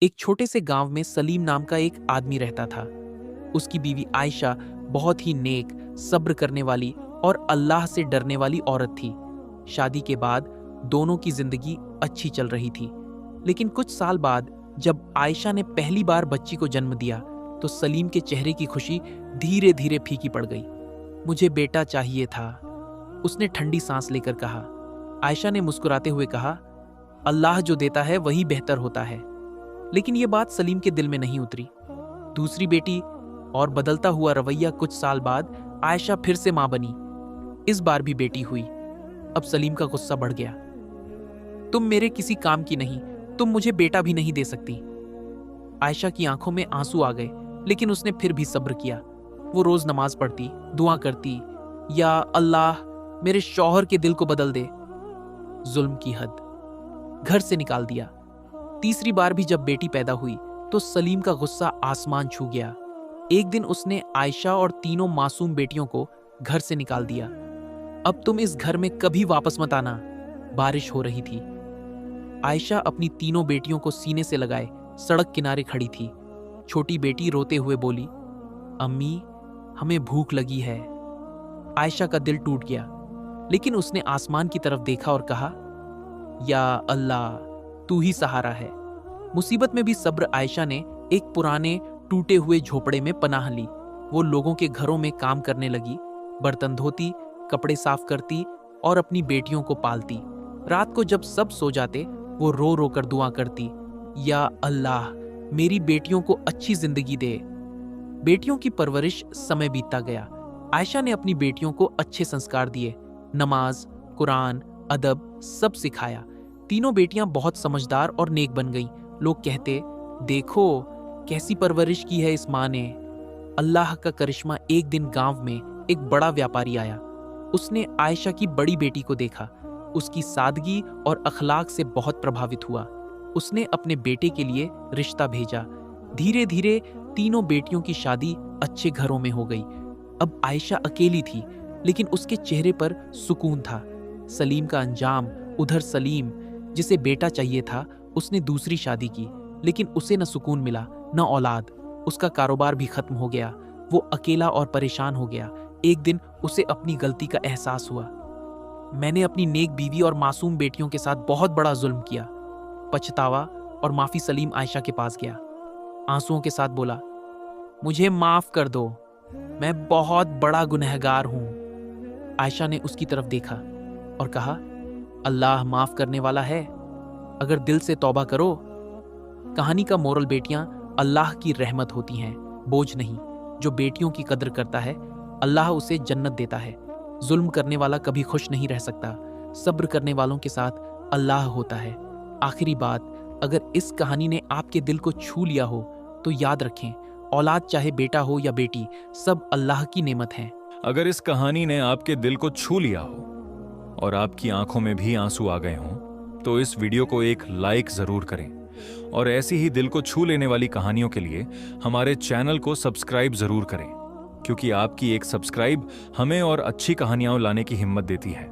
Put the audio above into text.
एक छोटे से गांव में सलीम नाम का एक आदमी रहता था। उसकी बीवी आयशा बहुत ही नेक, सब्र करने वाली और अल्लाह से डरने वाली औरत थी। शादी के बाद दोनों की जिंदगी अच्छी चल रही थी, लेकिन कुछ साल बाद जब आयशा ने पहली बार बच्ची को जन्म दिया तो सलीम के चेहरे की खुशी धीरे धीरे फीकी पड़ गई। मुझे बेटा चाहिए था, उसने ठंडी सांस लेकर कहा। आयशा ने मुस्कुराते हुए कहा, अल्लाह जो देता है वही बेहतर होता है। लेकिन यह बात सलीम के दिल में नहीं उतरी। दूसरी बेटी और बदलता हुआ रवैया, कुछ साल बाद आयशा फिर से मां बनी। इस बार भी बेटी हुई। अब सलीम का गुस्सा बढ़ गया। तुम मेरे किसी काम की नहीं, तुम मुझे बेटा भी नहीं दे सकती। आयशा की आंखों में आंसू आ गए, लेकिन उसने फिर भी सब्र किया। वो रोज नमाज पढ़ती, दुआ करती, या अल्लाह मेरे शौहर के दिल को बदल दे। जुल्म की हद। घर से निकाल दिया। तीसरी बार भी जब बेटी पैदा हुई तो सलीम का गुस्सा आसमान छू गया। एक दिन उसने आयशा और तीनों मासूम बेटियों को घर से निकाल दिया। अब तुम इस घर में कभी वापस मत आना। बारिश हो रही थी। आयशा अपनी तीनों बेटियों को सीने से लगाए सड़क किनारे खड़ी थी। छोटी बेटी रोते हुए बोली, अम्मी हमें भूख लगी है। आयशा का दिल टूट गया, लेकिन उसने आसमान की तरफ देखा और कहा, या अल्लाह तू ही सहारा है। मुसीबत में भी सब्र। आयशा ने एक पुराने टूटे हुए झोपड़े में पनाह ली। वो लोगों के घरों में काम करने लगी, बर्तन धोती, कपड़े साफ करती और अपनी बेटियों को पालती। रात को जब सब सो जाते वो रो रो कर दुआ करती, या अल्लाह मेरी बेटियों को अच्छी जिंदगी दे। बेटियों की परवरिश समय बीतता गया। आयशा ने अपनी बेटियों को अच्छे संस्कार दिए, नमाज, कुरान, अदब सब सिखाया। तीनों बेटियां बहुत समझदार और नेक बन गईं। लोग कहते, देखो कैसी परवरिश की है इस माँ ने। अल्लाह का करिश्मा। एक दिन गांव में एक बड़ा व्यापारी आया। उसने आयशा की बड़ी बेटी को देखा। उसकी सादगी और अखलाक से बहुत प्रभावित हुआ। उसने अपने बेटे के लिए रिश्ता भेजा। धीरे धीरे तीनों बेटियों की शादी अच्छे घरों में हो गई। अब आयशा अकेली थी, लेकिन उसके चेहरे पर सुकून था। सलीम का अंजाम। उधर सलीम, जिसे बेटा चाहिए था, उसने दूसरी शादी की, लेकिन उसे न सुकून मिला न औलाद। उसका कारोबार भी खत्म हो गया। वो अकेला और परेशान हो गया। एक दिन उसे अपनी गलती का एहसास हुआ। मैंने अपनी नेक बीवी और मासूम बेटियों के साथ बहुत बड़ा जुल्म किया। पछतावा और माफी। सलीम आयशा के पास गया, आंसुओं के साथ बोला, मुझे माफ कर दो, मैं बहुत बड़ा गुनहगार हूं। आयशा ने उसकी तरफ देखा और कहा, अल्लाह माफ करने वाला है, अगर दिल से तौबा करो। कहानी का मोरल, बेटियां अल्लाह की रहमत होती हैं, बोझ नहीं। जो बेटियों की कदर करता है अल्लाह उसे जन्नत देता है। जुल्म करने वाला कभी खुश नहीं रह सकता। सब्र करने वालों के साथ अल्लाह होता है। आखिरी बात, अगर इस कहानी ने आपके दिल को छू लिया हो तो याद रखें, औलाद चाहे बेटा हो या बेटी, सब अल्लाह की नेमत है। अगर इस कहानी ने आपके दिल को छू लिया हो और आपकी आंखों में भी आंसू आ गए हों तो इस वीडियो को एक लाइक जरूर करें, और ऐसी ही दिल को छू लेने वाली कहानियों के लिए हमारे चैनल को सब्सक्राइब जरूर करें, क्योंकि आपकी एक सब्सक्राइब हमें और अच्छी कहानियां लाने की हिम्मत देती है।